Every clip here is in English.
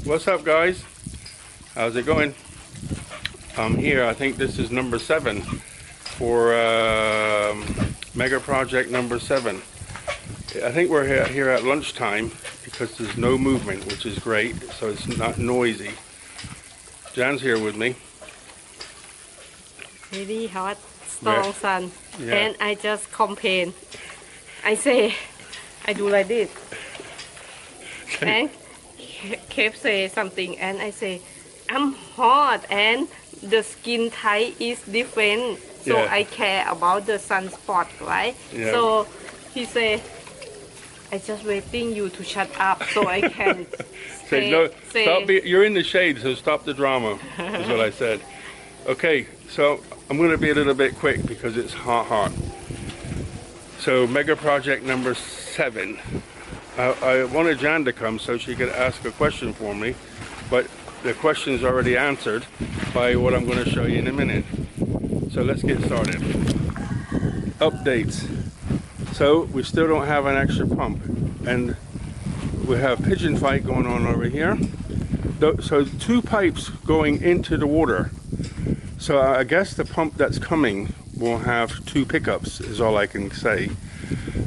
What's up, guys? How's it going? I'm here. I think this is number 7 for mega project number 7. I think we're here at lunchtime because there's no movement, which is great, so it's not noisy. Jan's here with me. Really hot, strong sun, Yeah. and I just complain. I say, I do like this, and kept say something, and I say, I'm hot, and the skin type is different, so Yeah. I care about the sunspot, right? Yeah. So he say, I just waiting you to shut up so I can Say, no, stop you're in the shade, so stop the drama, is what I said. Okay, so I'm going to be a little bit quick because it's hot. So mega project number 7. I wanted Jan to come so she could ask a question for me, but the question's already answered by what I'm going to show you in a minute. So let's get started. Updates. So we still don't have an extra pump, and we have pigeon fight going on over here. So 2 pipes going into the water. So I guess the pump that's coming will have 2 pickups, is all I can say.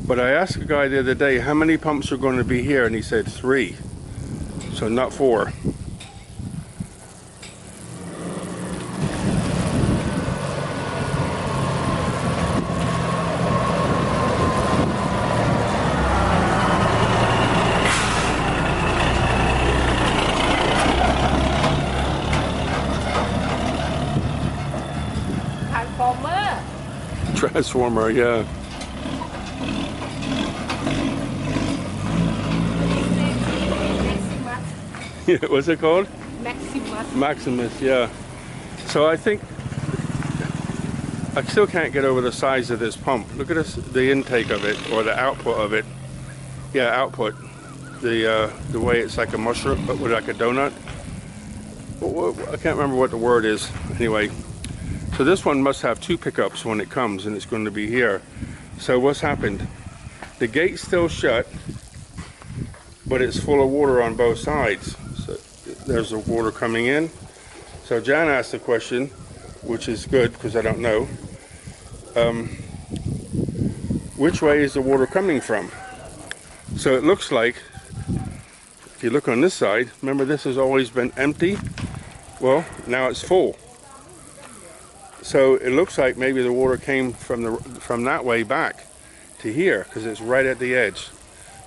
But I asked a guy the other day, how many pumps are going to be here? And he said 3. So not 4. Transformer, yeah. Yeah, what's it called? Maximus, yeah. So I think I still can't get over the size of this pump. Look at this, the intake of it, or the output of it. Yeah, output. The way it's like a mushroom, but with like a donut. I can't remember what the word is. Anyway. So this one must have 2 pickups when it comes, and it's going to be here. So what's happened? The gate's still shut, but it's full of water on both sides. So there's the water coming in. So Jan asked the question, which is good because I don't know. Which way is the water coming from? So it looks like, if you look on this side, remember this has always been empty? Well, now it's full. So it looks like maybe the water came from that way back to here, because it's right at the edge.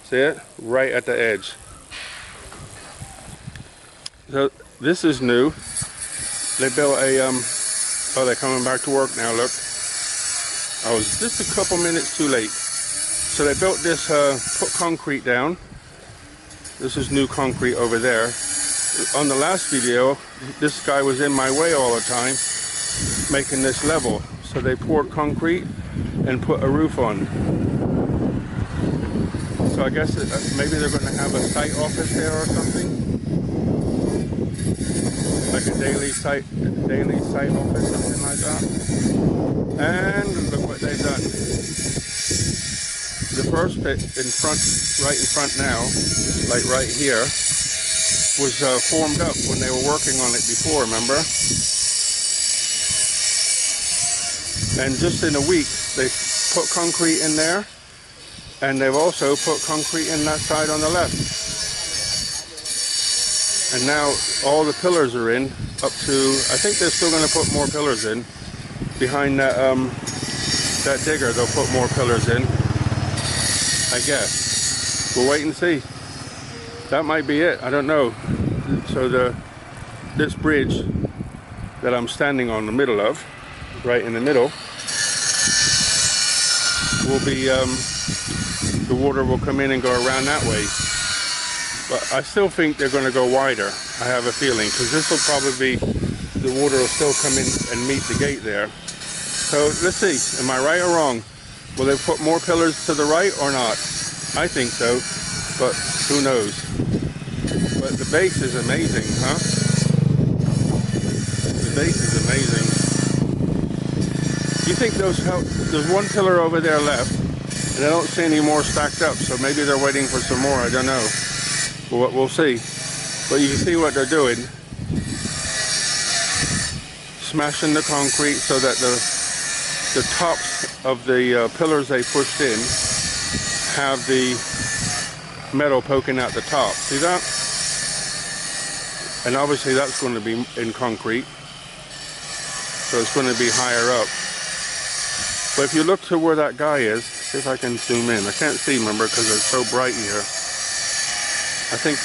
See it? Right at the edge. So this is new. They built a oh, they're coming back to work now, look. I was just a couple minutes too late. So they built this, put concrete down. This is new concrete over there. On the last video, this guy was in my way all the time, making this level. So they poured concrete and put a roof on. So I guess maybe they're going to have a site office there or something, like a daily site office, something like that. And look what they've done. The first pit right in front now, like right here, was formed up when they were working on it before, remember? And just in a week, they put concrete in there, and they've also put concrete in that side on the left. And now all the pillars are in, up to, I think they're still going to put more pillars in. Behind that, that digger, they'll put more pillars in, I guess. We'll wait and see. That might be it, I don't know. So this bridge that I'm standing on the middle of, right in the middle, will be, the water will come in and go around that way. But I still think they're going to go wider, I have a feeling, because this will probably be, the water will still come in and meet the gate there. So let's see, am I right or wrong? Will they put more pillars to the right or not? I think so, but who knows? But the base is amazing, huh? The base is amazing. You think there's one pillar over there left, and I don't see any more stacked up, so maybe they're waiting for some more, I don't know. But we'll see. But you can see what they're doing. Smashing the concrete so that the tops of the pillars they pushed in have the metal poking out the top. See that? And obviously that's going to be in concrete. So it's going to be higher up. But if you look to where that guy is, see if I can zoom in. I can't see, remember, because it's so bright here. I think,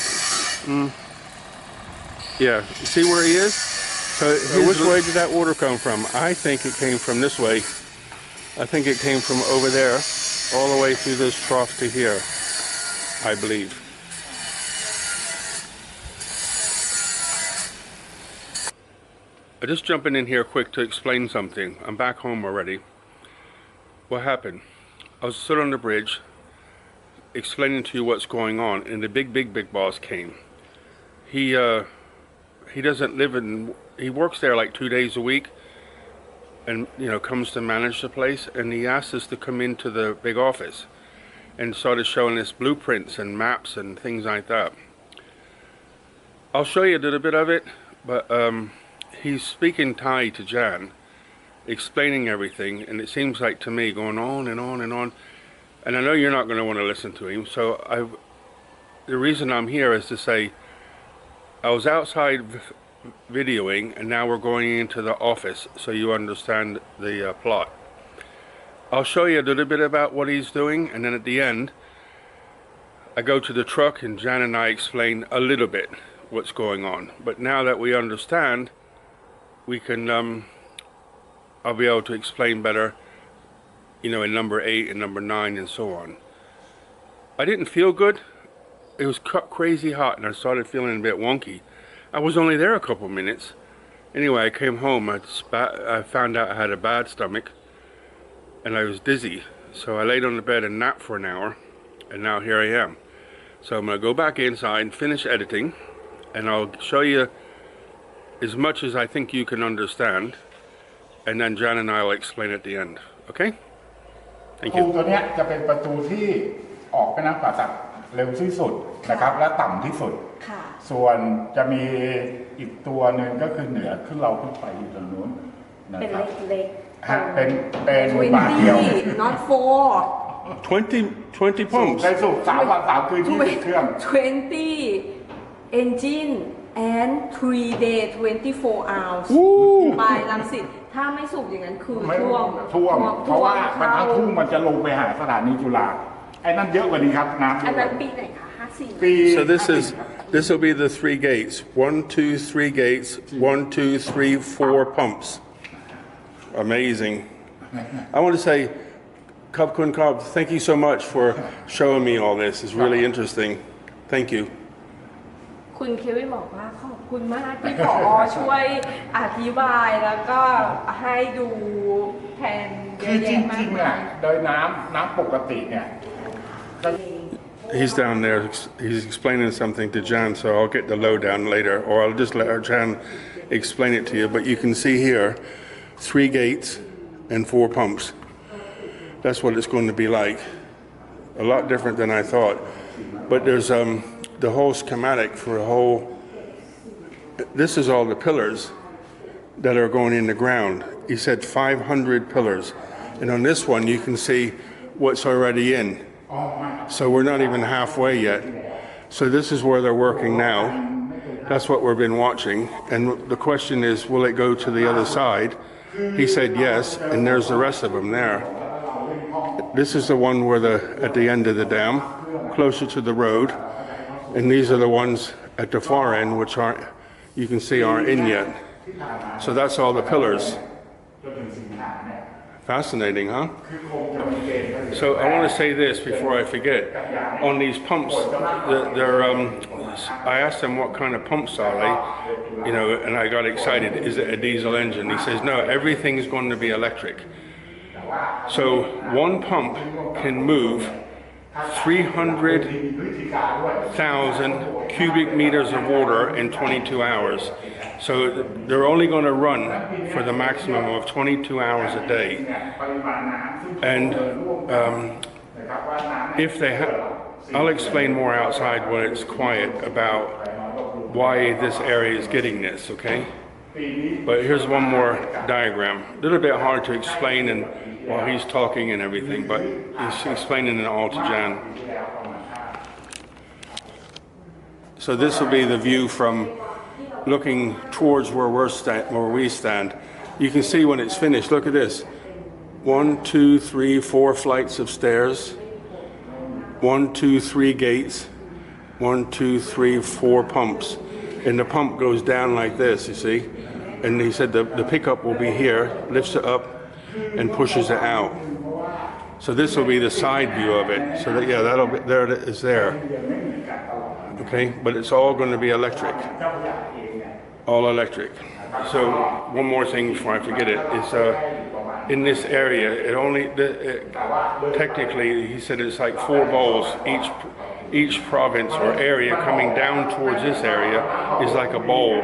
yeah, you see where he is? So which way did that water come from? I think it came from this way. I think it came from over there, all the way through this trough to here, I believe. I'm just jumping in here quick to explain something. I'm back home already. What happened? I was stood on the bridge explaining to you what's going on, and the big boss came. He doesn't live in, he works there like 2 days a week, and comes to manage the place, and he asked us to come into the big office and started showing us blueprints and maps and things like that. I'll show you a little bit of it, but he's speaking Thai to Jan, explaining everything, and it seems like to me going on and on and on, and I know you're not going to want to listen to him, so the reason I'm here is to say I was outside videoing, and now we're going into the office so you understand the plot. I'll show you a little bit about what he's doing, and then at the end I go to the truck and Jan and I explain a little bit what's going on. But now that we understand, we can I'll be able to explain better, in number 8 and number 9 and so on. I didn't feel good. It was crazy hot and I started feeling a bit wonky. I was only there a couple minutes. Anyway, I came home. I found out I had a bad stomach and I was dizzy. So I laid on the bed and napped for an hour, and now here I am. So I'm going to go back inside and finish editing, and I'll show you as much as I think you can understand, and then Jan and I will explain at the end. Okay? Thank you. ตัวนี้จะเป็นประตูที่ออกไปน้ำป่าสักเร็วที่สุดนะครับและต่ำที่สุดส่วนจะมีอีกตัวหนึ่งก็คือเหนือขึ้นเราขึ้นไปอยู่ตรงนู้นนะครับเป็นเล็กๆเป็นบาทเดียว not four 20 pumps ได้สูบ3 วัน 3 คืน20 เครื่อง 20 engine and 3 day 24 hours ไปรังสิตถ้าไม่สูบอย่างนั้นคือท่วมเพราะว่าบรรทัดทุ่งมันจะลงไปหาสถานีจุฬาไอ้นั่นเยอะกว่านี้ครับน้ำอันนั้นปีไหนคะ54 So this will be the 3 gates. 1, 2, 3 gates. 1, 2, 3, 4 pumps. Amazing. I want to say, Kub Kun Kub, thank you so much for showing me all this. It's really interesting. Thank you. คุณเควินบอกว่าขอบคุณมากที่ผอช่วยอธิบายแล้วก็ให้ดูแผนเยอะแยะมากมายโดยน้ำปกติเนี่ย He's down there, he's explaining something to Jan, so I'll get the lowdown later, or I'll just let Jan explain it to you. But you can see here 3 gates and 4 pumps. That's what it's going to be like. A lot different than I thought. But there's the whole schematic for a whole, this is all the pillars that are going in the ground. He said 500 pillars. And on this one, you can see what's already in. So we're not even halfway yet. So this is where they're working now. That's what we've been watching. And the question is, will it go to the other side? He said yes, and there's the rest of them there. This is the one where at the end of the dam, closer to the road. And these are the ones at the far end, which you can see aren't in yet. So that's all the pillars. Fascinating, huh? So I want to say this before I forget. On these pumps, I asked him what kind of pumps are they, and I got excited. Is it a diesel engine? He says, no, everything's going to be electric. So one pump can move 300,000 cubic meters of water in 22 hours. So they're only going to run for the maximum of 22 hours a day. And if they I'll explain more outside when it's quiet about why this area is getting this, okay? But here's one more diagram. A little bit hard to explain and while he's talking and everything, but he's explaining it all to Jan. So this will be the view from looking towards where we stand. You can see when it's finished, look at this. 1, 2, 3, 4 flights of stairs. 1, 2, 3 gates. 1, 2, 3, 4 pumps. And the pump goes down like this, you see. And he said the pickup will be here, lifts it up and pushes it out. So this will be the side view of it. So that, yeah, that'll be, there it is there. Okay, but it's all going to be electric. All electric. So one more thing before I forget it is in this area, technically he said it's like 4 bowls. Each province or area coming down towards this area is like a bowl.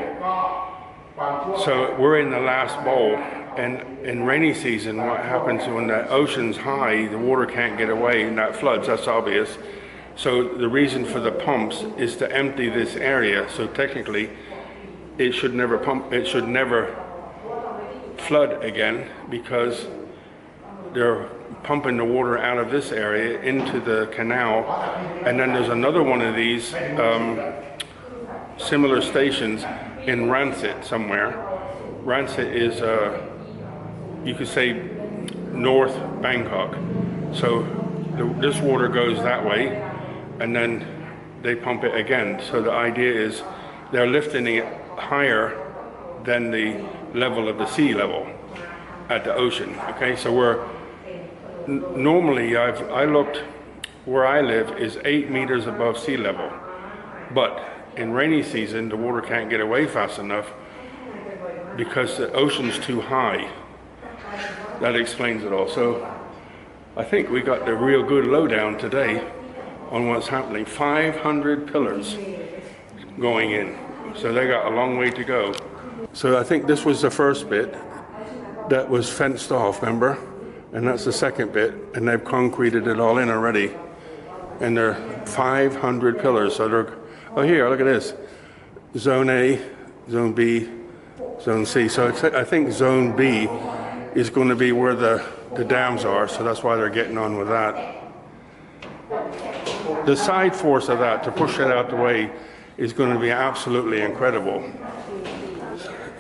So we're in the last bowl, and in rainy season what happens when the ocean's high, the water can't get away and that floods, that's obvious. So the reason for the pumps is to empty this area. So technically it should never flood again, because they're pumping the water out of this area into the canal. And then there's another one of these similar stations in Rancid somewhere. Rancid is you could say North Bangkok. So this water goes that way and then they pump it again. So the idea is they're lifting it higher than the level of the sea level at the ocean. Okay, so we're normally I looked where I live is 8 meters above sea level, but in rainy season the water can't get away fast enough because the ocean's too high. That explains it all. So I think we got the real good lowdown today on what's happening. 500 pillars going in, so they got a long way to go. So I think this was the first bit that was fenced off, remember? And that's the second bit, and they've concreted it all in already. And there are 500 pillars. So they're, oh here, look at this. Zone A, Zone B, Zone C. So I think Zone B is going to be where the dams are, so that's why they're getting on with that. The side force of that, to push it out the way, is going to be absolutely incredible.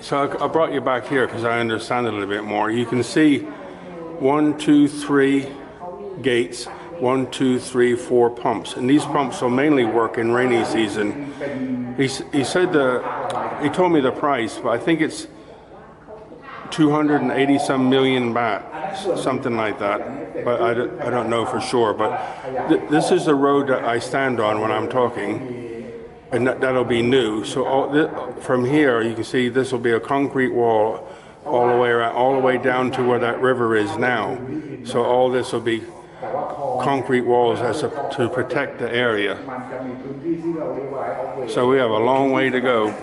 So I brought you back here because I understand it a little bit more. You can see 1, 2, 3 gates, 1, 2, 3, 4 pumps, and these pumps will mainly work in rainy season. He said he told me the price, but I think it's 280 some million baht, something like that. But I don't know for sure. But this is the road that I stand on when I'm talking. And that'll be new. So from here, you can see this will be a concrete wall all the way around, all the way down to where that river is now. So all this will be concrete walls to protect the area. So we have a long way to go.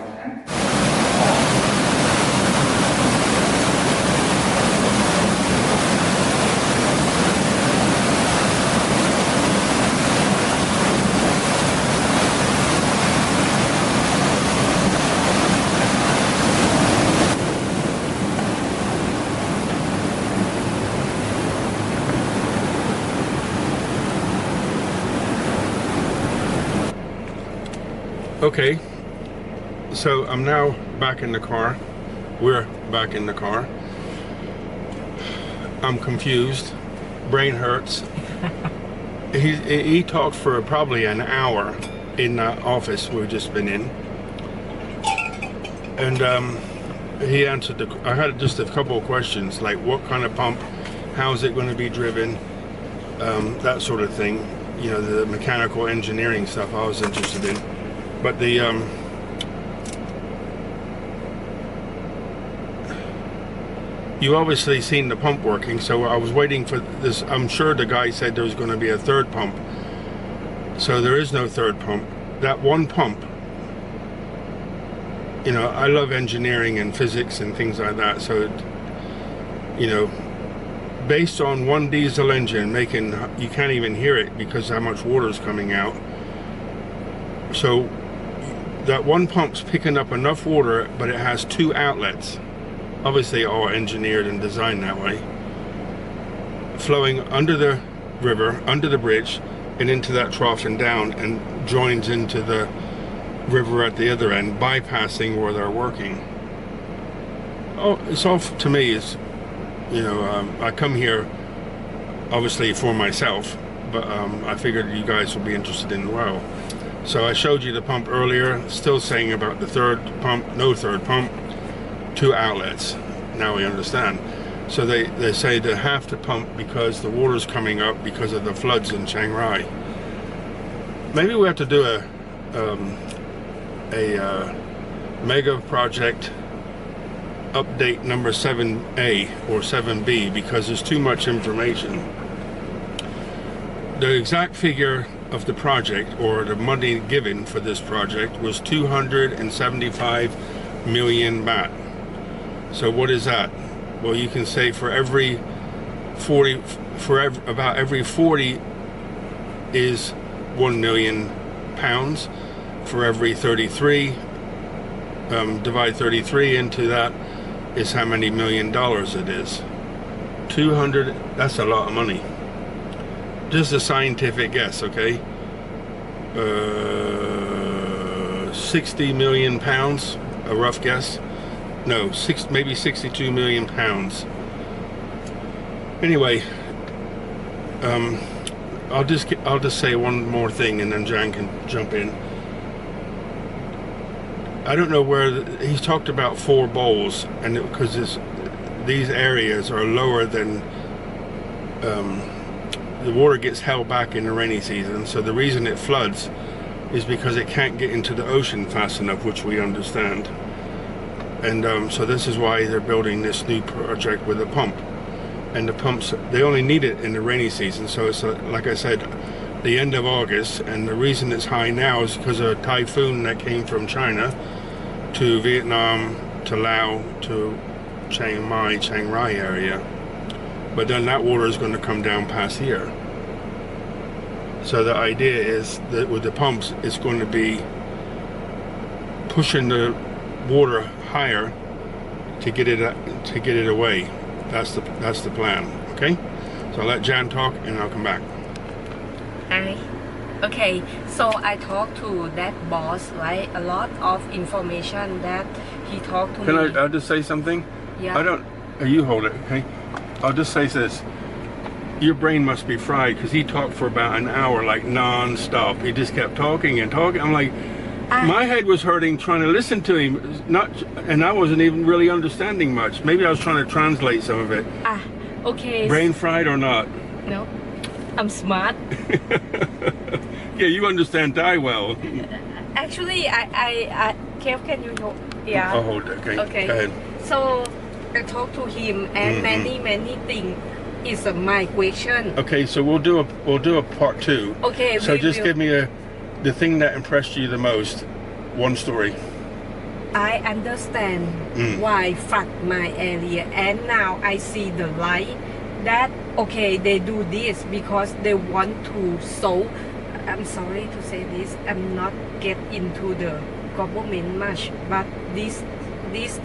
Okay, so I'm now back in the car. We're back in the car. I'm confused. Brain hurts. He talked for probably an hour in the office we've just been in. And he answered I had just a couple of questions, like what kind of pump, how is it going to be driven, that sort of thing. You know, the mechanical engineering stuff I was interested in. But the you obviously seen the pump working, so I was waiting for this. I'm sure the guy said there was going to be a third pump. So there is no third pump. That one pump, you know, I love engineering and physics and things like that. So, you know, based on one diesel engine making, you can't even hear it because how much water is coming out. So that one pump's picking up enough water, but it has 2 outlets, obviously all engineered and designed that way, flowing under the river, under the bridge, and into that trough and down, and joins into the river at the other end, bypassing where they're working. Oh, it's all, to me, is, you know, I come here obviously for myself, but I figured you guys would be interested in the well. So I showed you the pump earlier, still saying about the 3rd pump, no 3rd pump, 2 outlets. Now we understand. So they say they have to pump because the water's coming up because of the floods in Chiang Rai. Maybe we have to do a mega project update number 7A or 7B, because there's too much information. The exact figure of the project, or the money given for this project, was 275 million baht. So what is that? Well, you can say for every 40, about every 40 is 1 million pounds. For every 33, divide 33 into that is how many $1 million it is. 200, that's a lot of money. Just a scientific guess, okay? 60 million pounds, a rough guess. No, maybe 62 million pounds. Anyway, I'll just say one more thing, and then Jan can jump in. I don't know where he's talked about 4 bowls, and because these areas are lower than the water gets held back in the rainy season. So the reason it floods is because it can't get into the ocean fast enough, which we understand. And so this is why they're building this new project with a pump. And the pumps, they only need it in the rainy season. So it's like I said, the end of August. And the reason it's high now is because of a typhoon that came from China to Vietnam, to Laos, to Chiang Rai area. But then that water is going to come down past here. So the idea is that with the pumps, it's going to be pushing the water higher to get it away. That's the plan. Okay. So I'll let Jan talk, and I'll come back. Hi. Okay, so I talked to that boss, right? A lot of information that he talked to me. I'll just say something? Yeah. You hold it, okay? I'll just say this. Your brain must be fried, because he talked for about an hour, like non-stop. He just kept talking and talking. I'm like, my head was hurting trying to listen to him, and I wasn't even really understanding much. Maybe I was trying to translate some of it. Okay. Brain fried or not? No, I'm smart. Yeah, you understand Thai well. Actually, Kev, can you hold? Yeah. I'll hold it, okay? Okay. Go ahead. So I talked to him, and many things is my question. Okay, so we'll do a part 2. Okay. So just give me the thing that impressed you the most. One story. I understand why flood my area, and now I see the light. That okay, they do this because they want to solve. I'm sorry to say this. I'm not get into the government much, but this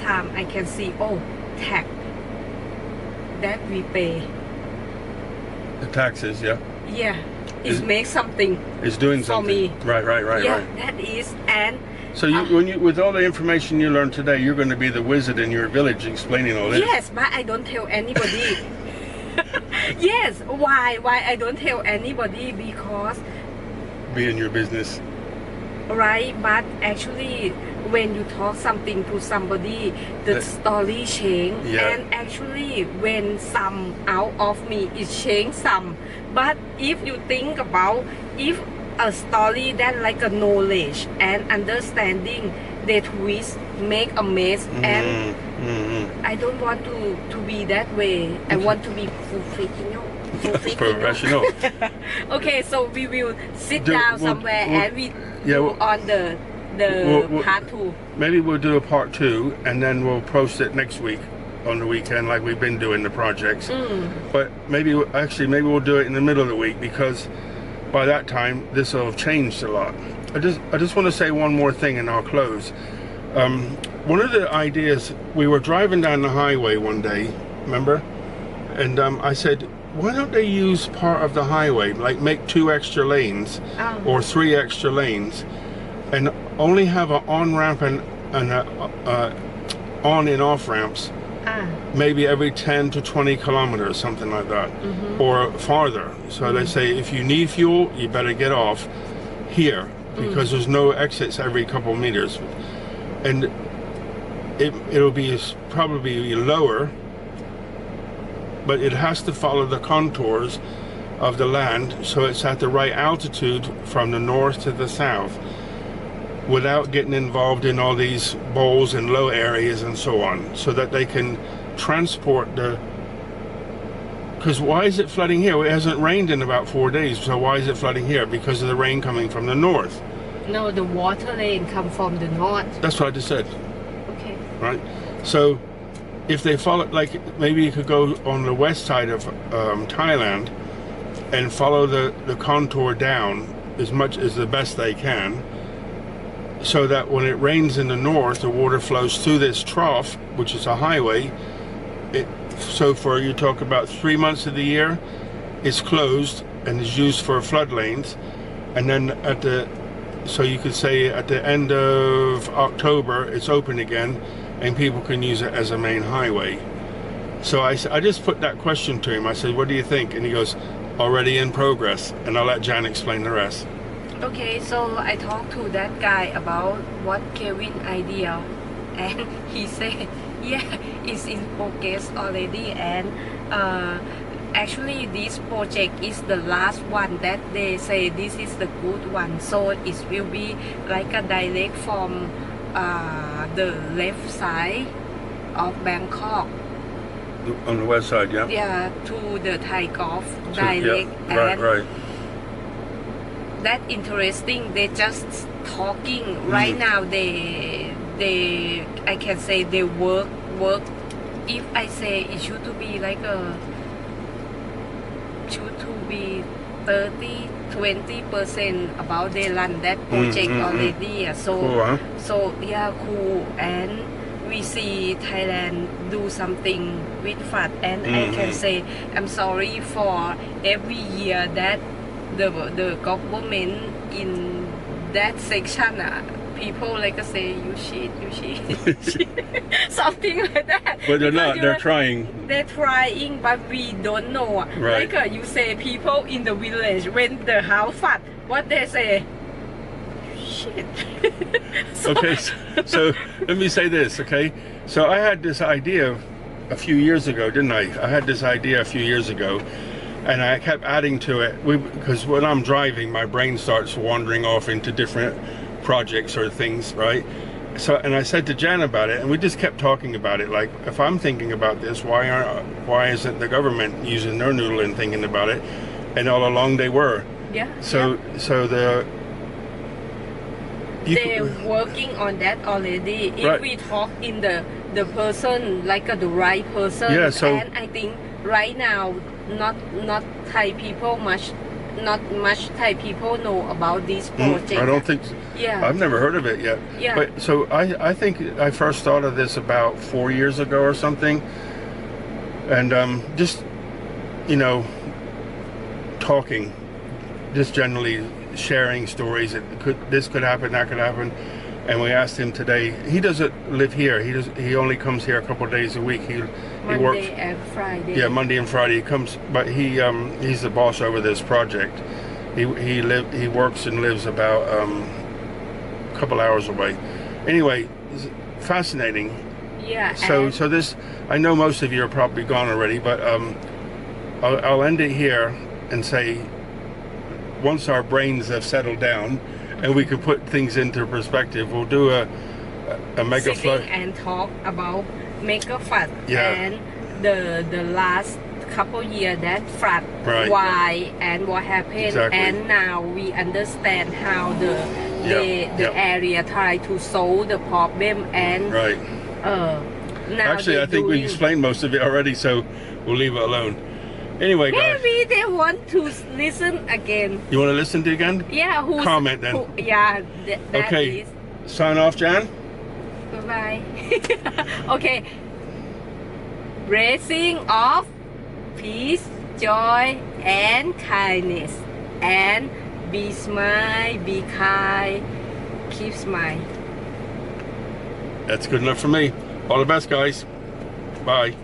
time I can see tax that we pay. The taxes, yeah. Yeah, it makes something. It's doing for something. me. Right. Yeah, Right. that is. And so with all the information you learned today, you're going to be the wizard in your village explaining all this. Yes, but I don't tell anybody. Yes, why I don't tell anybody? Because be in your business. Right, but actually when you talk something to somebody, the story change. Yeah. And actually when some out of me is change some. But if you think about, if a story that like a knowledge and understanding, they twist, make a mess, and I don't want to be that way. I want to be professional. Professional. Okay, so we will sit down somewhere and we do on the part 2. Maybe we'll do a part 2, and then we'll post it next week on the weekend, like we've been doing the projects. But maybe we'll do it in the middle of the week, because by that time this will have changed a lot. I just want to say one more thing and I'll close. One of the ideas, we were driving down the highway one day, remember? And I said, why don't they use part of the highway, like make 2 extra lanes or 3 extra lanes, and only have an on-ramp and on and off ramps maybe every 10 to 20 kilometers, something like that, or farther. So they say, if you need fuel, you better get off here, because there's no exits every couple meters. And it'll be probably lower, but it has to follow the contours of the land, so it's at the right altitude from the north to the south, without getting involved in all these bowls and low areas and so on, so that they can transport the... Because why is it flooding here? It hasn't rained in about 4 days, so why is it flooding here? Because of the rain coming from the north. No, the water lane come from the north. That's what I just said. Okay. Right? So if they follow, like maybe you could go on the west side of Thailand and follow the contour down as much as the best they can, so that when it rains in the north, the water flows through this trough, which is a highway. So for, you talk about 3 months of the year, it's closed and is used for flood lanes, and then so you could say at the end of October it's open again and people can use it as a main highway. So I just put that question to him. I said, what do you think? And he goes, already in progress. And I'll let Jan explain the rest. Okay, so I talked to that guy about what Kevin idea, and he said, yeah, it's in progress already, and actually this project is the last one that they say this is the good one, so it will be like a direct from the left side of Bangkok. On the west side, yeah? Yeah, to the Thai Gulf direct. Yeah, right. That interesting. They just talking right now. They I can say they work. If I say it should to be like a 30-20% about they run that project already. So cool, huh? So yeah, cool. And we see Thailand do something with flood, and I can say I'm sorry for every year that the government in that section, people like to say you cheat, something like that. But they're not. They're trying. They're trying, but we don't know. Right. Like you say, people in the village when the house flood, what they say? Shit. Okay, so let me say this, okay? So I had this idea a few years ago, didn't I? I had this idea a few years ago, and I kept adding to it, because when I'm driving, my brain starts wandering off into different projects or things, right? So, and I said to Jan about it, and we just kept talking about it, like, if I'm thinking about this, why isn't the government using their noodle and thinking about it? And all along they were. Yeah. So they're working on that already. If right. we talk in the person, like the right person, yeah, so, and I think right now not Thai people not much Thai people know about this project. I don't think so. Yeah, I've never heard of it yet. Yeah. But so I think I first thought of this about 4 years ago or something, and just talking, just generally sharing stories. This could happen, that could happen, and we asked him today. He doesn't live here. He only comes here a couple of days a week. He Monday works and Friday. Yeah, Monday and Friday he comes, but he's the boss over this project. He works and lives about a couple hours away. Anyway, fascinating. Yeah. So this, I know most of you are probably gone already, but I'll end it here and say, once our brains have settled down and we can put things into perspective, we'll do a mega flood and talk about mega flood. Yeah. And the last couple years that flood, right. Why and what happened. Exactly. And now we understand how the area try to solve the problem, and right. Now actually I think we explained most of it already, so we'll leave it alone. Anyway, guys, maybe they want to listen again. you want to listen to it again? Yeah, who's Comment then. yeah, that Okay. is. Sign off, Jan. Bye. Okay. Blessing of peace, joy, and kindness. And be smile, be kind, keep smile. That's good enough for me. All the best, guys. Bye.